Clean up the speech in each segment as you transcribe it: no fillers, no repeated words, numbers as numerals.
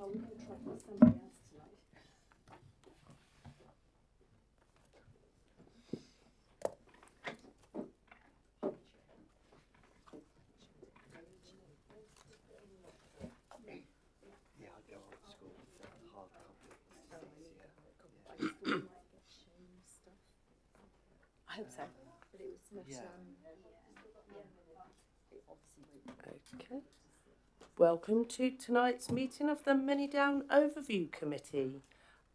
Oh, we're going to try for somebody else tonight. Yeah, I go old school with hard copy. I hope so. But it was not. Yeah. It obviously won't. Okay. Welcome to tonight's meeting of the Manydown Overview Committee.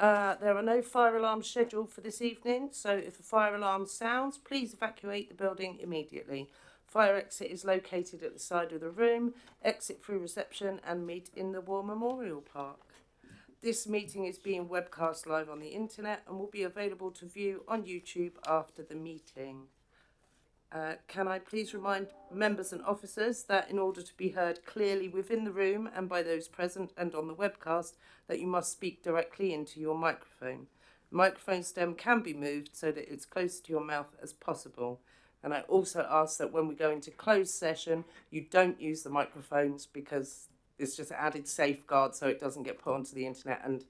There are no fire alarms scheduled for this evening, so if a fire alarm sounds, please evacuate the building immediately. Fire exit is located at the side of the room. Exit through reception and meet in the War Memorial Park. This meeting is being webcast live on the internet and will be available to view on YouTube after the meeting. Can I please remind members and officers that in order to be heard clearly within the room and by those present and on the webcast, that you must speak directly into your microphone. The microphone stem can be moved so that it's close to your mouth as possible. And I also ask that when we go into closed session, you don't use the microphones because it's just added safeguard so it doesn't get put onto the internet and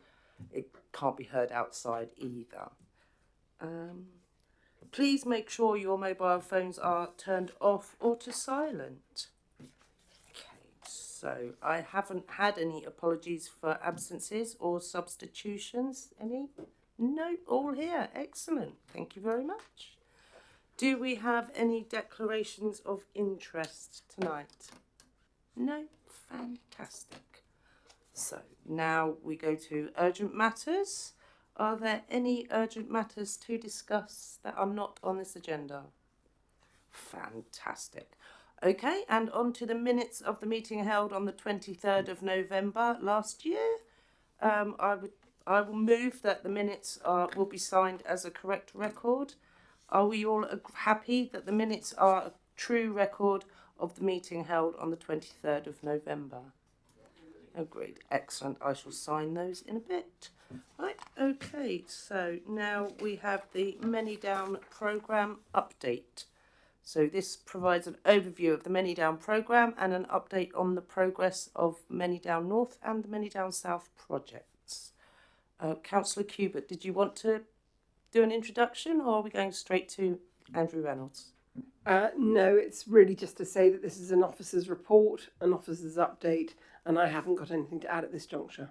it can't be heard outside either. Please make sure your mobile phones are turned off or to silent. Okay, so I haven't had any apologies for absences or substitutions. Any? No, all here. Excellent. Thank you very much. Do we have any declarations of interest tonight? No? Fantastic. So now we go to urgent matters. Are there any urgent matters to discuss that are not on this agenda? Fantastic. Okay, and on to the minutes of the meeting held on the 23rd of November last year. I will move that the minutes will be signed as a correct record. Are we all happy that the minutes are a true record of the meeting held on the 23rd of November? Agreed. Excellent. I shall sign those in a bit. Right, okay, so now we have the Manydown programme update. So this provides an overview of the Manydown programme and an update on the progress of Manydown North and the Manydown South projects. Councillor Kubert, did you want to do an introduction or are we going straight to Andrew Reynolds? No, it's really just to say that this is an officer's report, an officer's update, and I haven't got anything to add at this juncture.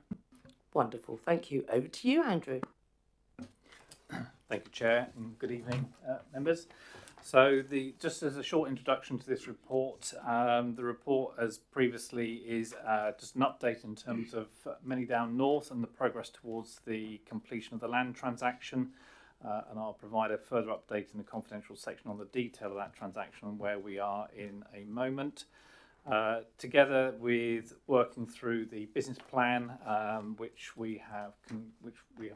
Wonderful, thank you. Over to you, Andrew. Thank you, Chair, and good evening, members. So, just as a short introduction to this report, the report, as previously, is just an update in terms of Manydown North and the progress towards the completion of the land transaction. And I'll provide a further update in the confidential section on the detail of that transaction and where we are in a moment. Together with working through the business plan, which we have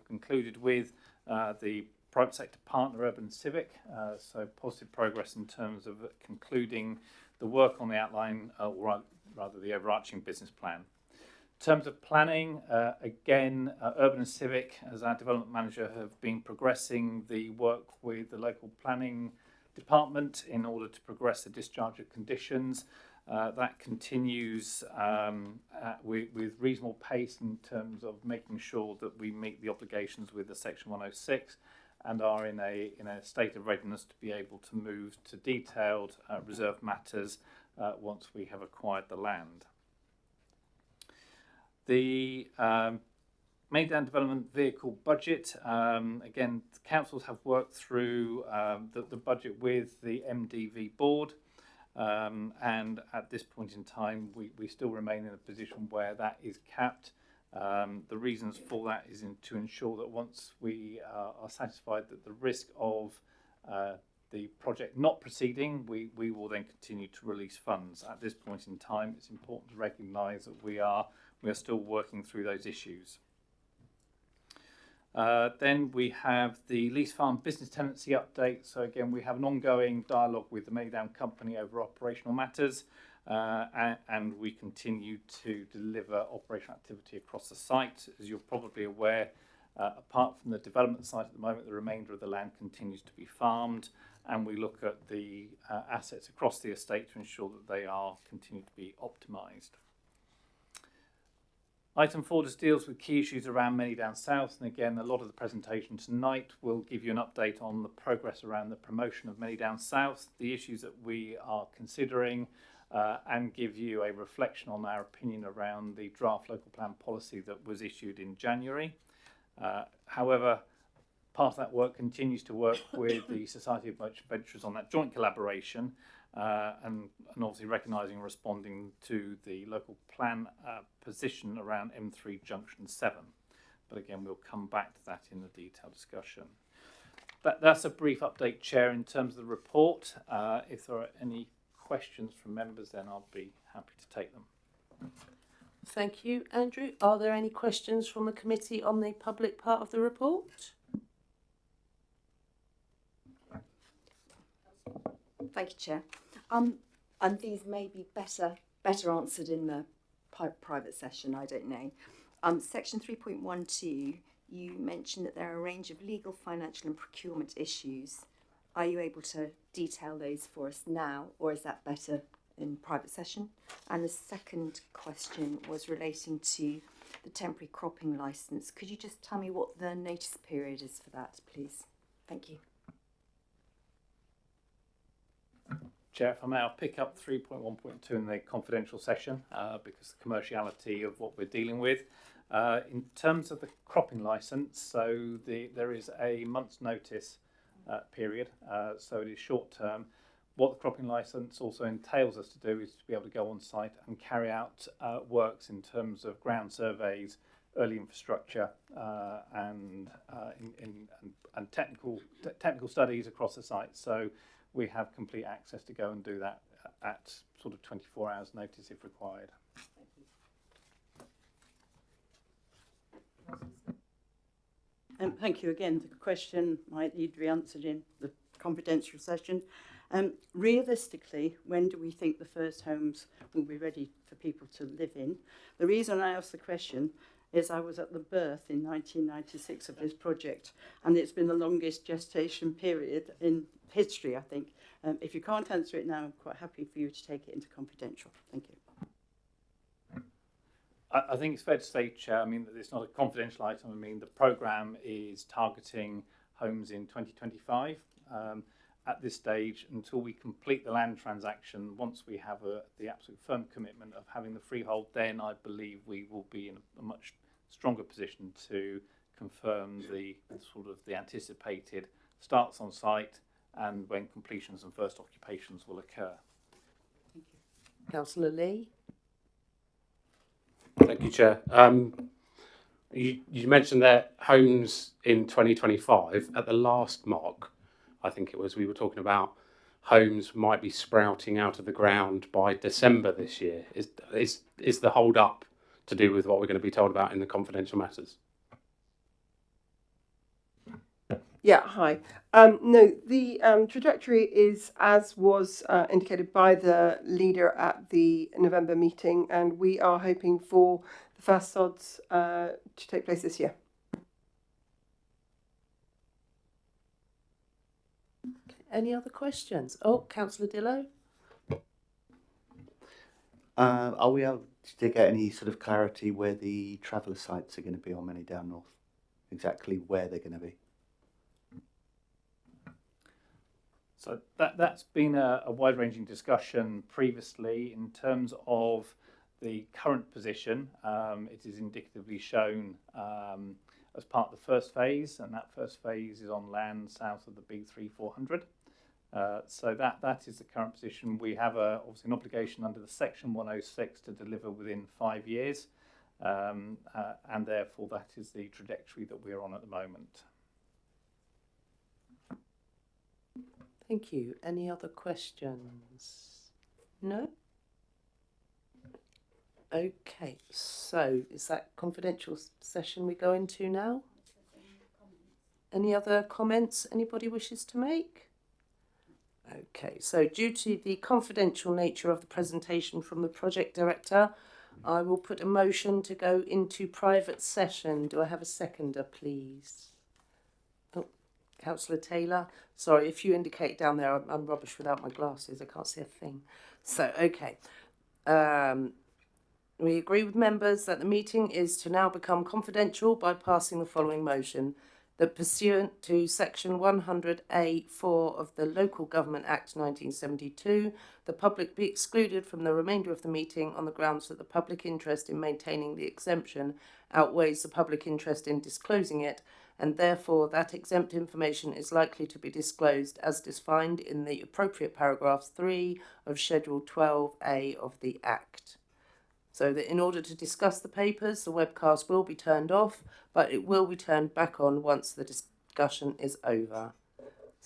concluded with the private sector partner Urban Civic, so positive progress in terms of concluding the work on the outline, or rather the overarching business plan. In terms of planning, again, Urban Civic, as our development manager, have been progressing the work with the local planning department in order to progress the discharge of conditions. That continues with reasonable pace in terms of making sure that we meet the obligations with the Section 106 and are in a state of readiness to be able to move to detailed reserve matters once we have acquired the land. The Manydown Development Vehicle budget, again, the councils have worked through the budget with the MDV board. And at this point in time, we still remain in a position where that is capped. The reasons for that is to ensure that once we are satisfied that the risk of the project not proceeding, we will then continue to release funds. At this point in time, it's important to recognise that we are still working through those issues. Then we have the lease farm business tenancy update. So again, we have an ongoing dialogue with the Manydown company over operational matters, and we continue to deliver operational activity across the site. As you're probably aware, apart from the development site at the moment, the remainder of the land continues to be farmed, and we look at the assets across the estate to ensure that they are continue to be optimised. Item 4 just deals with key issues around Manydown South, and again, a lot of the presentation tonight will give you an update on the progress around the promotion of Manydown South, the issues that we are considering, and give you a reflection on our opinion around the draft local plan policy that was issued in January. However, part of that work continues to work with the Society of Merchant Venturers on that joint collaboration, and obviously recognising and responding to the local plan position around M3 Junction 7. But again, we'll come back to that in the detailed discussion. That's a brief update, Chair, in terms of the report. If there are any questions from members, then I'll be happy to take them. Thank you, Andrew. Are there any questions from the committee on the public part of the report? Thank you, Chair. And these may be better answered in the private session, I don't know. Section 3.12, you mentioned that there are a range of legal, financial and procurement issues. Are you able to detail those for us now, or is that better in private session? And the second question was relating to the temporary cropping licence. Could you just tell me what the notice period is for that, please? Thank you. Chair, if I may, I'll pick up 3.1.2 in the confidential session because the commerciality of what we're dealing with. In terms of the cropping licence, so there is a month's notice period, so it is short term. What the cropping licence also entails us to do is to be able to go on site and carry out works in terms of ground surveys, early infrastructure, and technical studies across the site. So we have complete access to go and do that at sort of 24 hours notice if required. Thank you again. The question might need to be answered in the confidential session. Realistically, when do we think the first homes will be ready for people to live in? The reason I asked the question is I was at the birth in 1996 of this project, and it's been the longest gestation period in history, I think. If you can't answer it now, I'm quite happy for you to take it into confidential. Thank you. I think it's fair to say, Chair, I mean, that it's not a confidential item. I mean, the programme is targeting homes in 2025. At this stage, until we complete the land transaction, once we have the absolute firm commitment of having the freehold, then I believe we will be in a much stronger position to confirm the anticipated starts on site and when completions and first occupations will occur. Thank you. Councillor Lee. Thank you, Chair. You mentioned that homes in 2025. At the last mock, I think it was, we were talking about homes might be sprouting out of the ground by December this year. Is the hold up to do with what we're going to be told about in the confidential matters? Yeah, hi. No, the trajectory is as was indicated by the leader at the November meeting, and we are hoping for the first sods to take place this year. Any other questions? Oh, Councillor Dillo. Are we able to get any sort of clarity where the traveller sites are going to be on Manydown North? Exactly where they're going to be? So that's been a wide-ranging discussion previously in terms of the current position. It is indicatively shown as part of the first phase, and that first phase is on land south of the B3 400. So that is the current position. We have obviously an obligation under the Section 106 to deliver within 5 years, and therefore that is the trajectory that we're on at the moment. Thank you. Any other questions? No? Okay, so is that confidential session we go into now? Any other comments anybody wishes to make? Okay, so due to the confidential nature of the presentation from the project director, I will put a motion to go into private session. Do I have a seconder, please? Oh, Councillor Taylor. Sorry, if you indicate down there, I'm rubbish without my glasses. I can't see a thing. So, okay. We agree with members that the meeting is to now become confidential by passing the following motion: that pursuant to section 100A(4) of the Local Government Act 1972, the public be excluded from the remainder of the meeting on the grounds that the public interest in maintaining the exemption outweighs the public interest in disclosing it, and therefore that exempt information is likely to be disclosed as defined in the appropriate paragraph 3 of Schedule 12A of the Act. So that in order to discuss the papers, the webcast will be turned off, but it will be turned back on once the discussion is over.